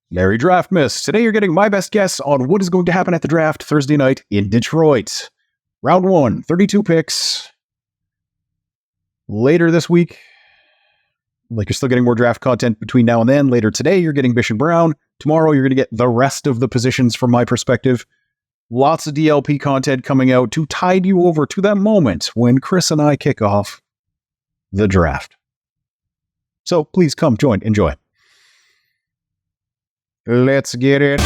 Merry Draftmas. Today you're getting my best guess on what is going to happen at the draft Thursday night in Detroit. Round 1, 32 picks. Later this week, like you're still getting more draft content between now and then. Later today, you're getting Bish and Brown. Tomorrow, you're going to get the rest of the positions from my perspective. Lots of DLP content coming out to tide you over to that moment when Chris and I kick off the draft. So please come, join, enjoy. Let's get it.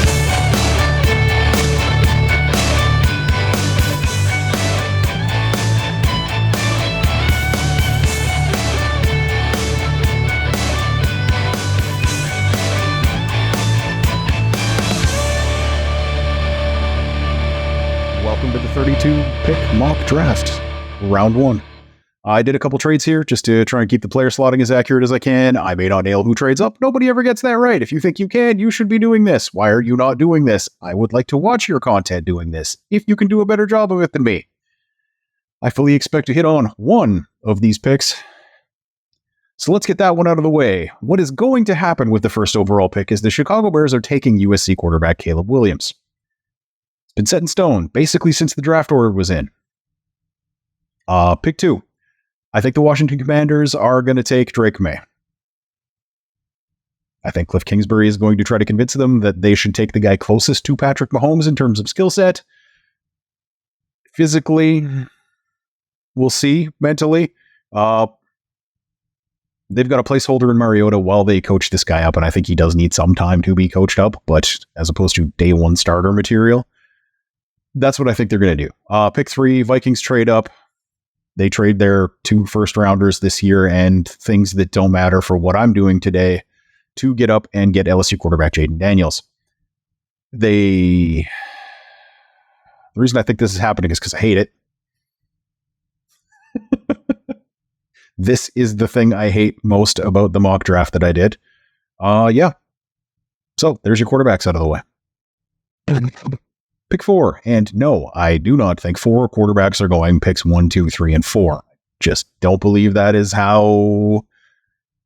Welcome to the 32 pick mock draft, round 1. I did a couple trades here just to try and keep the player slotting as accurate as I can. I may not nail who trades up. Nobody ever gets that right. If you think you can, you should be doing this. Why are you not doing this? I would like to watch your content doing this, if you can do a better job of it than me. I fully expect to hit on one of these picks. So let's get that one out of the way. What is going to happen with the first overall pick is the Chicago Bears are taking USC quarterback Caleb Williams. It's been set in stone, basically since the draft order was in. Pick 2. I think the Washington Commanders are going to take Drake May. I think Cliff Kingsbury is going to try to convince them that they should take the guy closest to Patrick Mahomes in terms of skill set. Physically, we'll see. Mentally, they've got a placeholder in Mariota while they coach this guy up, and I think he does need some time to be coached up, but as opposed to day one starter material. That's what I think they're going to do. Pick 3, Vikings trade up. They trade their 2 first-rounders this year and things that don't matter for what I'm doing today to get up and get LSU quarterback Jaden Daniels. The reason I think this is happening is because I hate it. This is the thing I hate most about the mock draft that I did. Yeah. So there's your quarterbacks out of the way. Pick 4, and no, I do not think 4 quarterbacks are going picks 1, 2, 3, and 4. Just don't believe that is how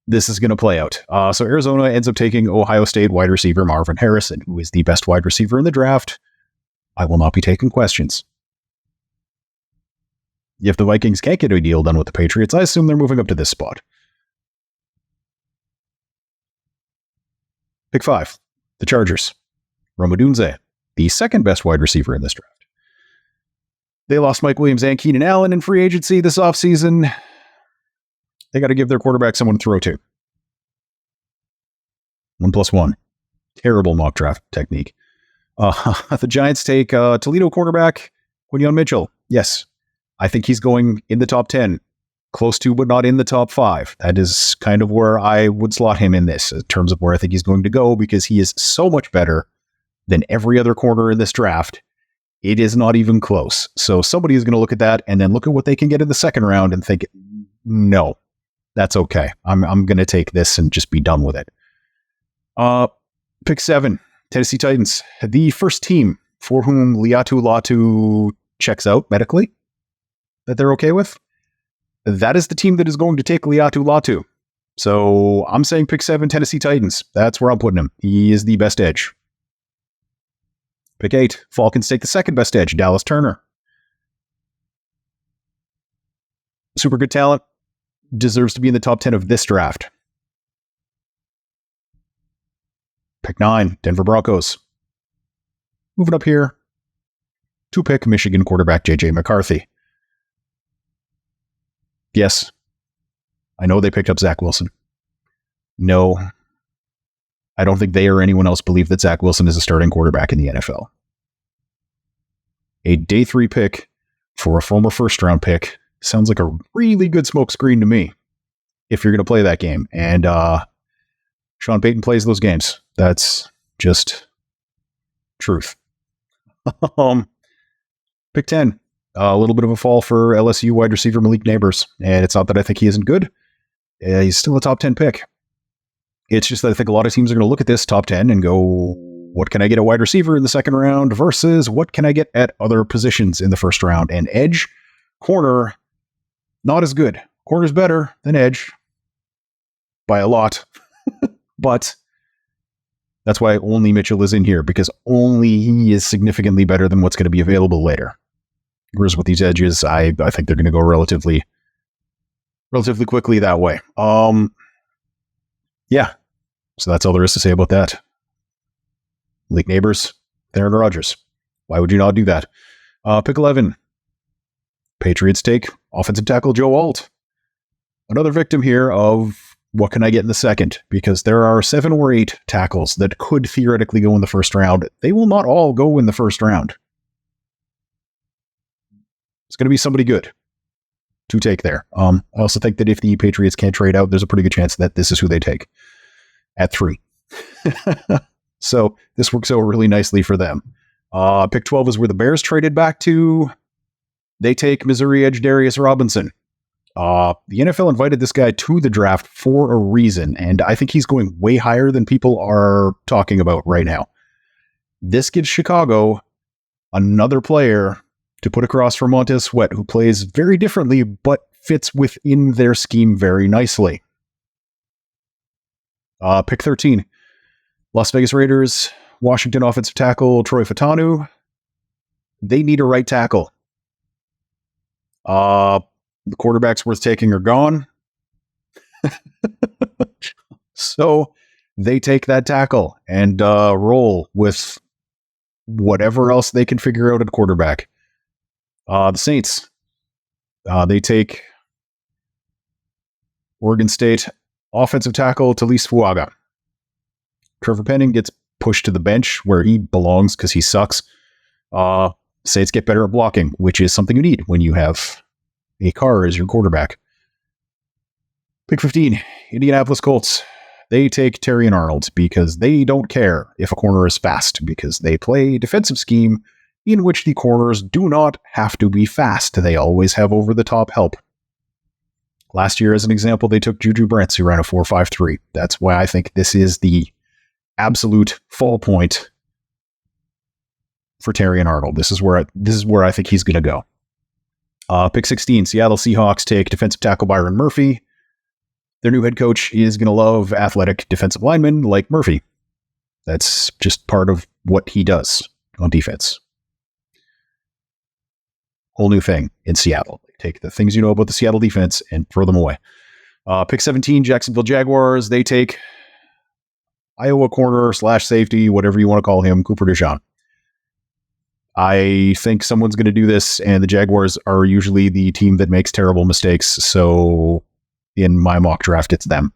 this is going to play out. So Arizona ends up taking Ohio State wide receiver Marvin Harrison, who is the best wide receiver in the draft. I will not be taking questions. If the Vikings can't get a deal done with the Patriots, I assume they're moving up to this spot. Pick 5, the Chargers. Rome Odunze, the second best wide receiver in this draft. They lost Mike Williams and Keenan Allen in free agency this offseason. They got to give their quarterback someone to throw to. 1+1. Terrible mock draft technique. The Giants take Toledo quarterback Quinyon Mitchell. Yes, I think he's going in the top 10. Close to, but not in the top 5. That is kind of where I would slot him in this, in terms of where I think he's going to go, because he is so much better than every other corner in this draft. It is not even close. So somebody is going to look at that and then look at what they can get in the second round and think, no, that's okay. I'm going to take this and just be done with it. Pick 7, Tennessee Titans. The first team for whom Liatu Latu checks out medically, that they're okay with. That is the team that is going to take Liatu Latu. So I'm saying pick 7, Tennessee Titans. That's where I'm putting him. He is the best edge. Pick 8, Falcons take the second best edge, Dallas Turner. Super good talent, deserves to be in the top 10 of this draft. Pick 9, Denver Broncos. Moving up here to pick Michigan quarterback J.J. McCarthy. Yes, I know they picked up Zach Wilson. No, I don't think they or anyone else believe that Zach Wilson is a starting quarterback in the NFL. A day 3 pick for a former first-round pick sounds like a really good smokescreen to me, if you're going to play that game. And Sean Payton plays those games. That's just truth. Pick 10, a little bit of a fall for LSU wide receiver Malik Neighbors. And it's not that I think he isn't good. He's still a top 10 pick. It's just that I think a lot of teams are going to look at this top 10 and go, what can I get at wide receiver in the second round versus what can I get at other positions in the first round? And edge, corner, not as good. Corner's better than edge by a lot. But That's why only Mitchell is in here, because only he is significantly better than what's going to be available later. Whereas with these edges, I think they're going to go relatively quickly that way. Yeah. So that's all there is to say about that. League neighbors, Aaron Rodgers. Why would you not do that? Pick 11. Patriots take offensive tackle Joe Alt. Another victim here of what can I get in the second? Because there are 7 or 8 tackles that could theoretically go in the first round. They will not all go in the first round. It's going to be somebody good to take there. I also think that if the Patriots can't trade out, there's a pretty good chance that this is who they take at 3. So this works out really nicely for them. Pick 12 is where the Bears traded back to. They take Missouri edge Darius Robinson. The NFL invited this guy to the draft for a reason, and I think he's going way higher than people are talking about right now. This gives Chicago another player to put across for Montez Sweat, who plays very differently, but fits within their scheme very nicely. Pick 13. Las Vegas Raiders, Washington offensive tackle Troy Fautanu. They need a right tackle. The quarterbacks worth taking are gone. So they take that tackle and roll with whatever else they can figure out at quarterback. The Saints, they take Oregon State offensive tackle Talise Fuaga. Trevor Penning gets pushed to the bench where he belongs because he sucks. Saints get better at blocking, which is something you need when you have a car as your quarterback. Pick 15, Indianapolis Colts. They take Terrion Arnold because they don't care if a corner is fast, because they play a defensive scheme in which the corners do not have to be fast. They always have over-the-top help. Last year, as an example, they took Juju Brents, who ran a 4.53. That's why I think this is the absolute fall point for Terrion Arnold. This is where I think he's going to go. Pick 16, Seattle Seahawks take defensive tackle Byron Murphy. Their new head coach is going to love athletic defensive linemen like Murphy. That's just part of what he does on defense. Whole new thing in Seattle. They take the things you know about the Seattle defense and throw them away. Pick 17, Jacksonville Jaguars. They take Iowa corner / safety, whatever you want to call him, Cooper DeJean. I think someone's going to do this, and the Jaguars are usually the team that makes terrible mistakes, so in my mock draft, it's them.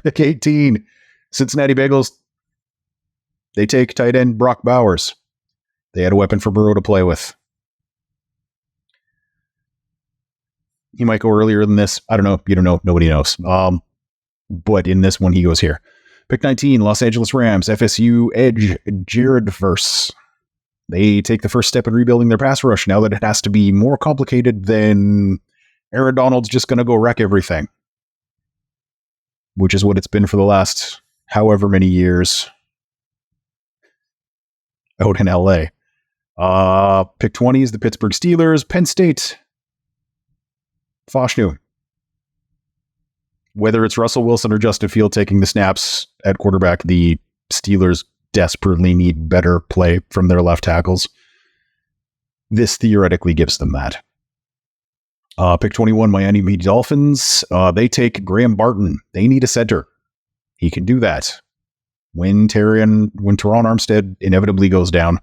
Pick 18, Cincinnati Bengals. They take tight end Brock Bowers. They had a weapon for Burrow to play with. He might go earlier than this. I don't know. You don't know. Nobody knows. But in this one, he goes here. Pick 19, Los Angeles Rams, FSU edge Jared Verse. They take the first step in rebuilding their pass rush now that it has to be more complicated than Aaron Donald's just going to go wreck everything, which is what it's been for the last however many years out in LA. Pick 20 is the Pittsburgh Steelers, Penn State, Fashanu. Whether it's Russell Wilson or Justin Field taking the snaps at quarterback, the Steelers desperately need better play from their left tackles. This theoretically gives them that. Pick 21, Miami Dolphins. They take Graham Barton. They need a center. He can do that. When Teron Armstead inevitably goes down,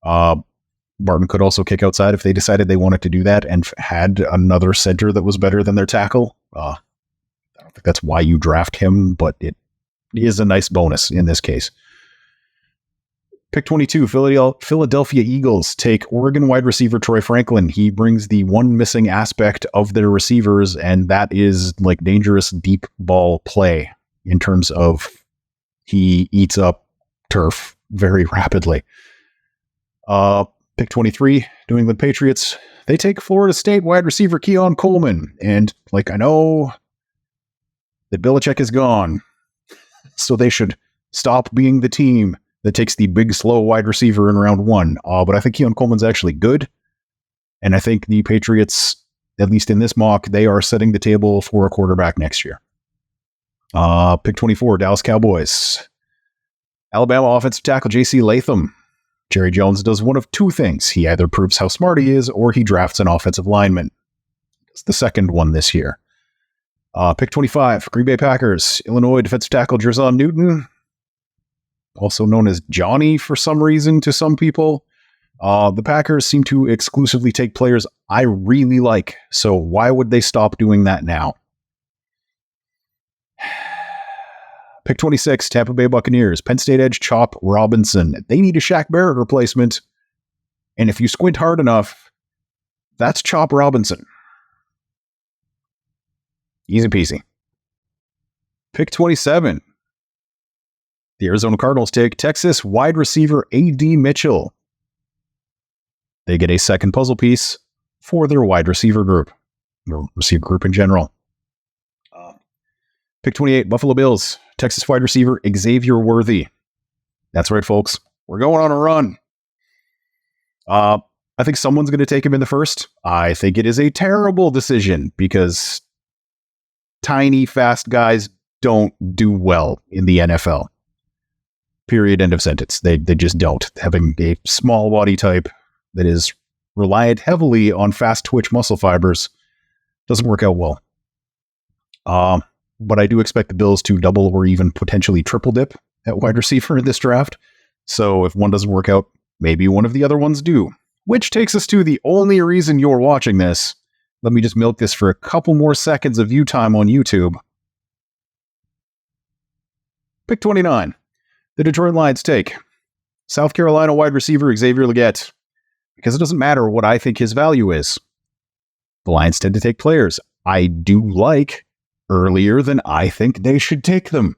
Barton could also kick outside if they decided they wanted to do that and had another center that was better than their tackle. I don't think that's why you draft him, but it is a nice bonus in this case. Pick 22, Philadelphia Eagles take Oregon wide receiver Troy Franklin. He brings the one missing aspect of their receivers, and that is like dangerous deep ball play in terms of he eats up turf very rapidly. Pick 23, New England Patriots. They take Florida State wide receiver Keon Coleman. And I know that Belichick is gone, so they should stop being the team that takes the big, slow wide receiver in round one. But I think Keon Coleman's actually good. And I think the Patriots, at least in this mock, they are setting the table for a quarterback next year. Pick 24, Dallas Cowboys. Alabama offensive tackle J.C. Latham. Jerry Jones does one of two things. He either proves how smart he is, or he drafts an offensive lineman. It's the second one this year. Pick 25, Green Bay Packers. Illinois defensive tackle Jerzon Newton, also known as Johnny for some reason to some people. The Packers seem to exclusively take players I really like, so why would they stop doing that now? Pick 26, Tampa Bay Buccaneers. Penn State edge Chop Robinson. They need a Shaq Barrett replacement, and if you squint hard enough, that's Chop Robinson. Easy peasy. Pick 27. The Arizona Cardinals take Texas wide receiver A.D. Mitchell. They get a second puzzle piece for their wide receiver group, or receiver group in general. Pick 28, Buffalo Bills. Texas wide receiver Xavier Worthy. That's right, folks. We're going on a run. I think someone's going to take him in the first. I think it is a terrible decision because tiny, fast guys don't do well in the NFL. Period. End of sentence. They just don't. Having a small body type that is reliant heavily on fast twitch muscle fibers doesn't work out well. But I do expect the Bills to double or even potentially triple dip at wide receiver in this draft. So if one doesn't work out, maybe one of the other ones do. Which takes us to the only reason you're watching this. Let me just milk this for a couple more seconds of view time on YouTube. Pick 29. The Detroit Lions take South Carolina wide receiver Xavier Legette. Because it doesn't matter what I think his value is. The Lions tend to take players I do like earlier than I think they should take them.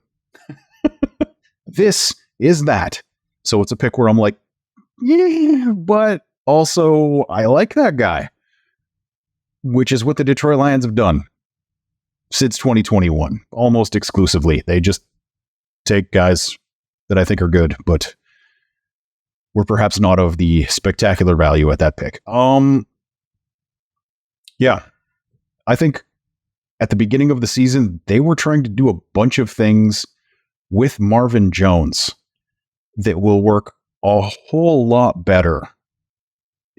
This is that. So it's a pick where I'm like, yeah, but also I like that guy. Which is what the Detroit Lions have done since 2021, almost exclusively. They just take guys that I think are good, but were perhaps not of the spectacular value at that pick. Yeah, I think at the beginning of the season, they were trying to do a bunch of things with Marvin Jones that will work a whole lot better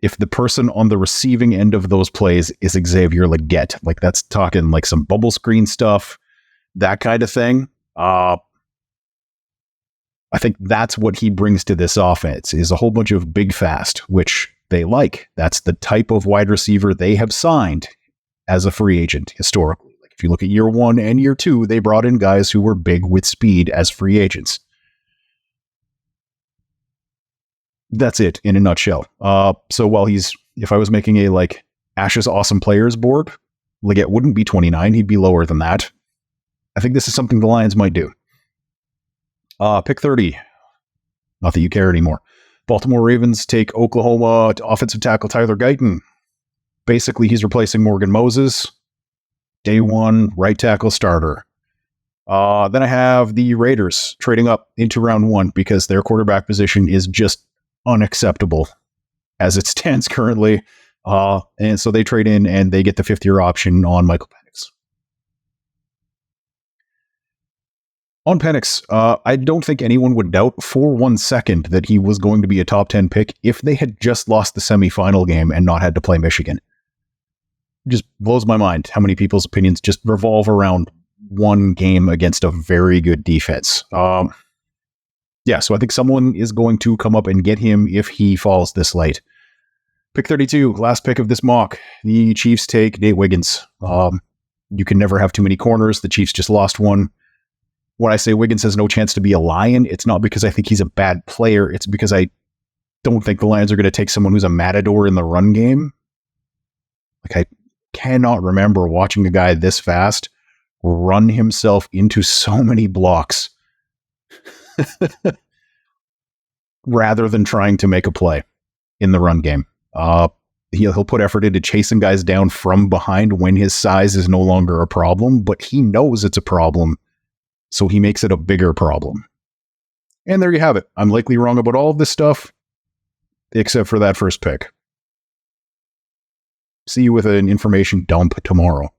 if the person on the receiving end of those plays is Xavier Legette. Like, that's talking like some bubble screen stuff, that kind of thing. I think that's what he brings to this offense, is a whole bunch of big fast, which they like. That's the type of wide receiver they have signed as a free agent historically. Like, if you look at year 1 and year 2, they brought in guys who were big with speed as free agents. That's it in a nutshell. So while if I was making a like Ash's awesome players board, Legette wouldn't be 29. He'd be lower than that. I think this is something the Lions might do. Pick 30. Not that you care anymore. Baltimore Ravens take Oklahoma offensive tackle Tyler Guyton. Basically, he's replacing Morgan Moses. Day 1, right tackle starter. Then I have the Raiders trading up into round 1 because their quarterback position is just unacceptable as it stands currently. And so they trade in and they get the 5th-year option on Michael Penix. On Penix, I don't think anyone would doubt for 1 second that he was going to be a top 10 pick if they had just lost the semifinal game and not had to play Michigan. It just blows my mind how many people's opinions just revolve around one game against a very good defense. Yeah, so I think someone is going to come up and get him if he falls this late. Pick 32, last pick of this mock. The Chiefs take Nate Wiggins. You can never have too many corners. The Chiefs just lost one. When I say Wiggins has no chance to be a Lion, it's not because I think he's a bad player. It's because I don't think the Lions are going to take someone who's a matador in the run game. Like, I cannot remember watching a guy this fast run himself into so many blocks rather than trying to make a play in the run game. He'll put effort into chasing guys down from behind when his size is no longer a problem, but he knows it's a problem. So he makes it a bigger problem. And there you have it. I'm likely wrong about all of this stuff, except for that first pick. See you with an information dump tomorrow.